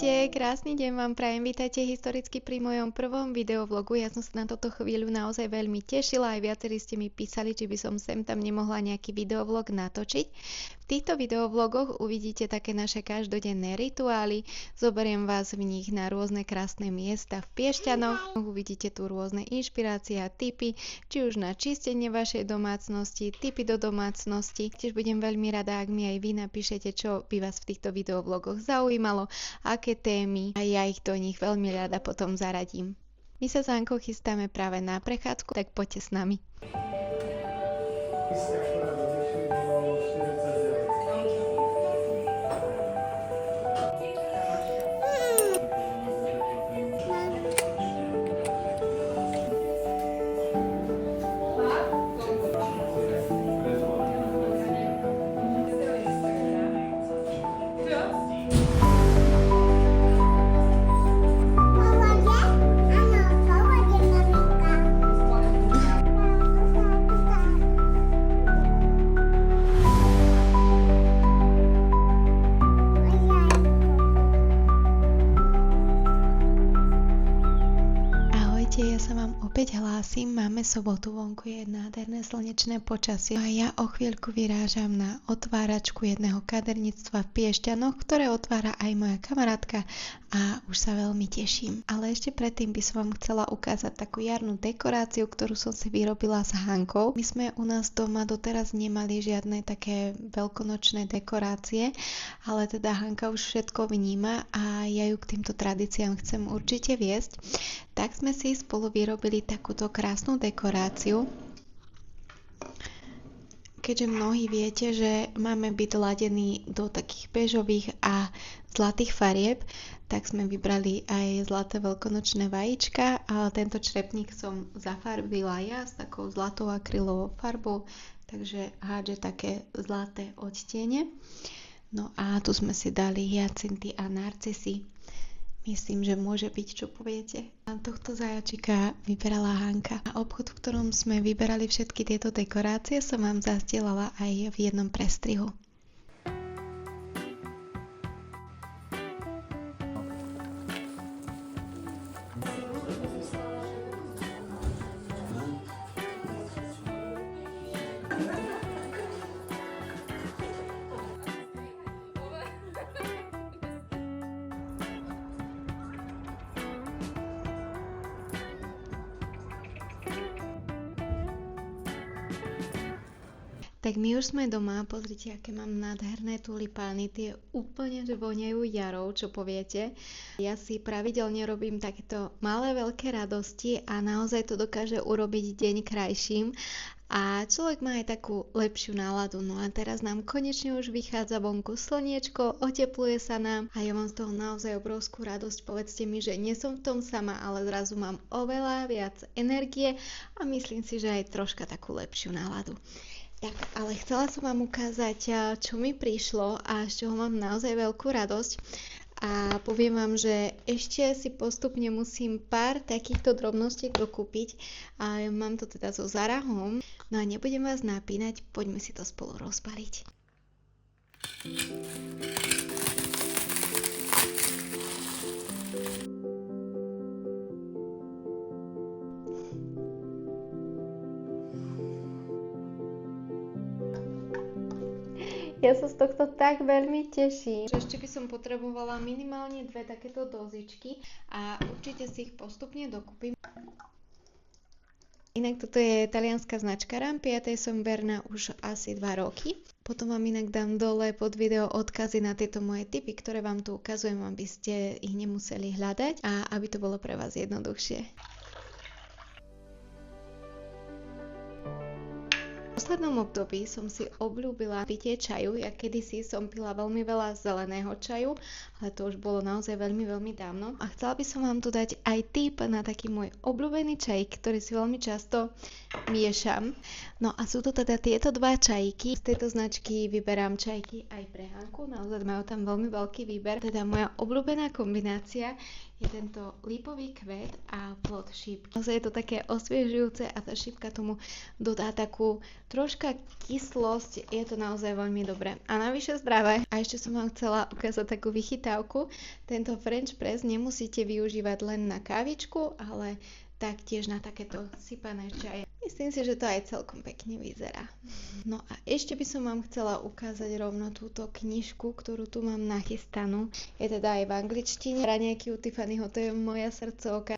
Ahojte, krásny deň vám prajem, vítajte historicky pri mojom prvom videovlogu. Ja som sa na toto chvíľu naozaj veľmi tešila, aj viacerí ste mi písali, či by som sem tam nemohla nejaký videovlog natočiť. V týchto videovlogoch uvidíte také naše každodenné rituály, zoberiem vás v nich na rôzne krásne miesta v Piešťanoch, uvidíte tu rôzne inšpirácie a tipy, či už na čistenie vašej domácnosti, tipy do domácnosti. Tiež budem veľmi rada, ak mi aj vy napíšete, čo by vás v týchto videovlogoch zaujímalo, aké témy a ja ich do nich veľmi rada potom zaradím. My sa s Ankou chystáme práve na prechádzku, tak poďte s nami. Máme sobotu, vonku je nádherné slnečné počasie a ja o chvíľku vyrážam na otváračku jedného kaderníctva v Piešťanoch, ktoré otvára aj moja kamarátka a už sa veľmi teším. Ale ešte predtým by som vám chcela ukázať takú jarnú dekoráciu, ktorú som si vyrobila s Hankou. My sme u nás doma doteraz nemali žiadne také veľkonočné dekorácie, ale teda Hanka už všetko vníma a ja ju k týmto tradíciám chcem určite viesť. Tak sme si spolu vyrobili takúto krásnu dekoráciu. Keďže mnohí viete, že máme byt ladený do takých bežových a zlatých farieb, tak sme vybrali aj zlaté veľkonočné vajíčka a tento črepník som zafarbila ja s takou zlatou akrylovou farbou, takže hádže také zlaté odtiene. No a tu sme si dali hyacinty a narcisy. Myslím, že môže byť, čo poviete. A tohto zajačika vyberala Hanka. A obchod, v ktorom sme vyberali všetky tieto dekorácie, som vám zazdielala aj v jednom prestrihu. Tak my už sme doma, pozrite, aké mám nádherné tulipány, tie úplne že voňajú jarou, čo poviete. Ja si pravidelne robím takéto malé veľké radosti a naozaj to dokáže urobiť deň krajším a človek má aj takú lepšiu náladu. No a teraz nám konečne už vychádza vonku slniečko, otepluje sa nám a ja mám z toho naozaj obrovskú radosť. Povedzte mi, že nie som v tom sama, ale zrazu mám oveľa viac energie a myslím si, že aj troška takú lepšiu náladu. Tak, ale chcela som vám ukázať, čo mi prišlo a z čoho mám naozaj veľkú radosť. A poviem vám, že ešte si postupne musím pár takýchto drobnostiek dokúpiť. A mám to teda so Zarahom. No a nebudem vás napínať, poďme si to spolu rozbaliť. Ja sa z tohto tak veľmi teším. Ešte by som potrebovala minimálne 2 takéto dozičky a určite si ich postupne dokúpim. Inak toto je talianska značka Rampi a tej som verná už asi 2 roky. Potom vám inak dám dole pod video odkazy na tieto moje tipy, ktoré vám tu ukazujem, aby ste ich nemuseli hľadať a aby to bolo pre vás jednoduchšie. V poslednom období som si obľúbila pitie čaju. Ja kedysi som pila veľmi veľa zeleného čaju, ale to už bolo naozaj veľmi dávno. A chcela by som vám tu dať aj tip na taký môj obľúbený čaj, ktorý si veľmi často miešam. No a sú to teda tieto 2 čajíky. Z tejto značky vyberám čajky aj pre Hanku, naozaj majú tam veľmi veľký výber. Teda moja obľúbená kombinácia je tento lípový kvet a plod šípky. Naozaj je to také osviežujúce a tá šípka tomu dodá takú troška kyslosť, je to naozaj veľmi dobré. A navyše zdravé. A ešte som vám chcela ukázať takú vychytávku. Tento French press nemusíte využívať len na kávičku, ale taktiež na takéto sypané čaje. Myslím si, že to aj celkom pekne vyzerá. No a ešte by som vám chcela ukázať rovno túto knižku, ktorú tu mám nachystanú. Je teda aj v angličtine. Raňajky u Tiffanyho, to je moja srdcovka.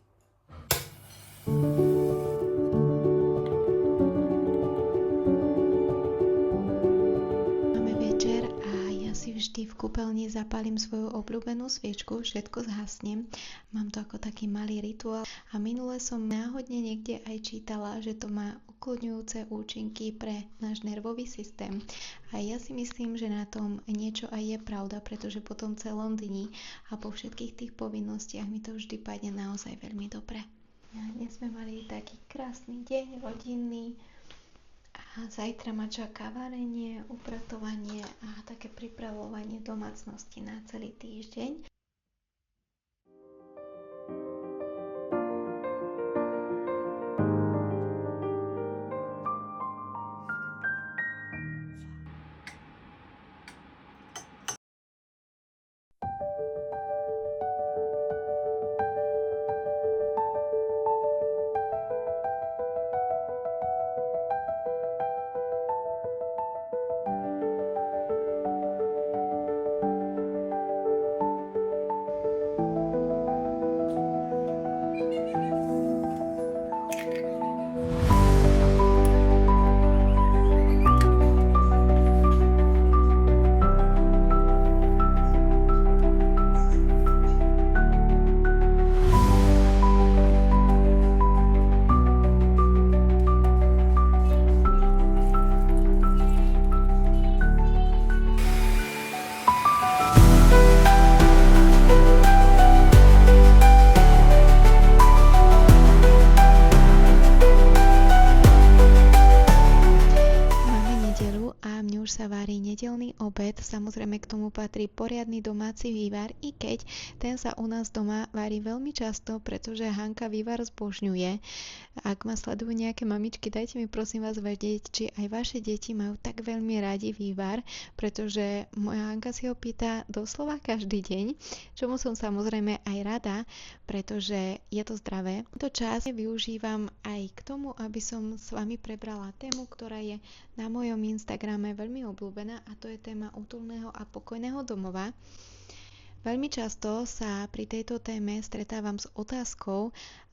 Máme večer a ja si vždy v kúpeľni zapálim svoju obľúbenú sviečku, všetko zhasnem. Mám to ako taký malý rituál a minule som náhodne niekde aj čítala, že to má ukludňujúce účinky pre náš nervový systém. A ja si myslím, že na tom niečo aj je pravda, pretože po tom celom dni a po všetkých tých povinnostiach mi to vždy padne naozaj veľmi dobre. A dnes sme mali taký krásny deň, rodinný. A zajtra ma čaká varenie, upratovanie a také pripravovanie domácnosti na celý týždeň. Nedeľný obed, samozrejme k tomu patrí poriadny domáci vývar, i keď ten sa u nás doma varí veľmi často, pretože Hanka vývar zbožňuje. Ak ma sledujú nejaké mamičky, dajte mi prosím vás vedieť, či aj vaše deti majú tak veľmi radi vývar, pretože moja Hanka si ho pýta doslova každý deň, čomu som samozrejme aj rada, pretože je to zdravé. To čas využívam aj k tomu, aby som s vami prebrala tému, ktorá je na mojom Instagrame veľmi obľúbená, a to je téma útulného a pokojného domova. Veľmi často sa pri tejto téme stretávam s otázkou,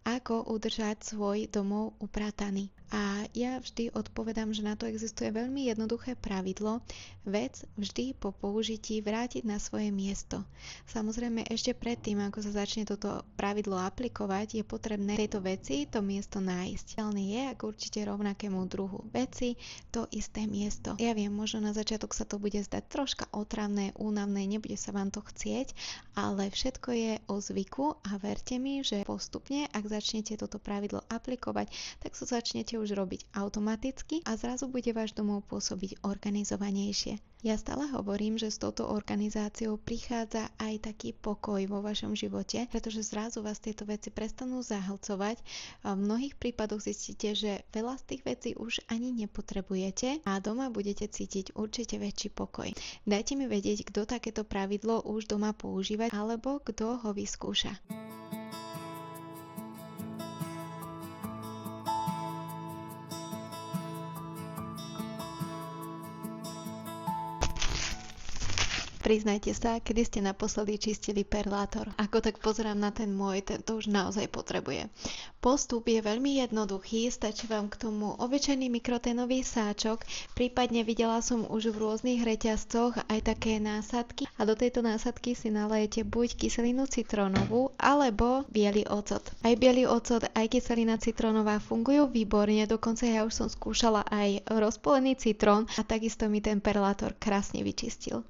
ako udržať svoj domov uprataný. A ja vždy odpovedám, že na to existuje veľmi jednoduché pravidlo: vec vždy po použití vrátiť na svoje miesto. Samozrejme, ešte predtým, ako sa začne toto pravidlo aplikovať, je potrebné tejto veci to miesto nájsť. Ideálne je, ako určite rovnakému druhu veci, to isté miesto. Ja viem, možno na začiatok sa to bude zdať troška otravné, únavné, nebude sa vám to chcieť, ale všetko je o zvyku a verte mi, že postupne, ak začnete toto pravidlo aplikovať, tak sa začnete už robiť automaticky a zrazu bude váš domov pôsobiť organizovanejšie. Ja stále hovorím, že s touto organizáciou prichádza aj taký pokoj vo vašom živote, pretože zrazu vás tieto veci prestanú zahlcovať. V mnohých prípadoch zistíte, že veľa z tých vecí už ani nepotrebujete a doma budete cítiť určite väčší pokoj. Dajte mi vedieť, kto takéto pravidlo už doma používa alebo kto ho vyskúša. Priznajte sa, kedy ste naposledy čistili perlátor. Ako tak pozerám na ten môj, ten to už naozaj potrebuje. Postup je veľmi jednoduchý, stačí vám k tomu obyčajný mikroténový sáčok, prípadne videla som už v rôznych reťazcoch aj také násadky a do tejto násadky si nalejete buď kyselinu citrónovú alebo biely ocot. Aj biely ocot, aj kyselina citrónová fungujú výborne, dokonca ja už som skúšala aj rozpolený citrón a takisto mi ten perlátor krásne vyčistil.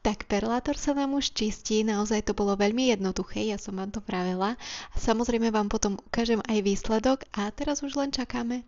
Tak perlátor sa nám už čistí, naozaj to bolo veľmi jednoduché, ja som vám to vravela. A samozrejme vám potom ukážem aj výsledok a teraz už len čakáme.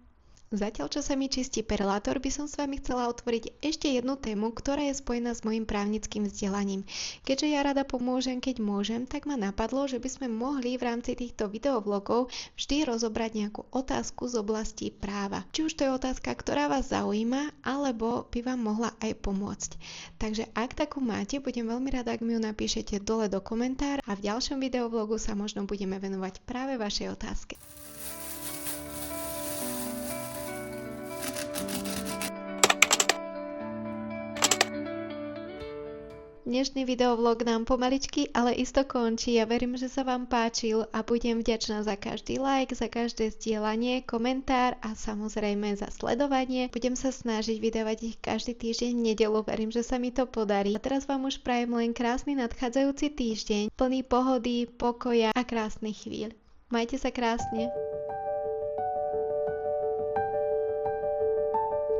Zatiaľ, čo sa mi čistí perlátor, by som s vami chcela otvoriť ešte jednu tému, ktorá je spojená s mojím právnickým vzdelaním. Keďže ja rada pomôžem, keď môžem, tak ma napadlo, že by sme mohli v rámci týchto videovlogov vždy rozobrať nejakú otázku z oblasti práva. Či už to je otázka, ktorá vás zaujíma, alebo by vám mohla aj pomôcť. Takže ak takú máte, budem veľmi rada, ak mi ju napíšete dole do komentára a v ďalšom videovlogu sa možno budeme venovať práve vašej otázke. Dnešný videovlog nám pomaličky, ale isto končí. Ja verím, že sa vám páčil a budem vďačná za každý like, za každé zdieľanie, komentár a samozrejme za sledovanie. Budem sa snažiť vydávať ich každý týždeň v nedeľu, verím, že sa mi to podarí. A teraz vám už prajem len krásny nadchádzajúci týždeň, plný pohody, pokoja a krásnych chvíľ. Majte sa krásne.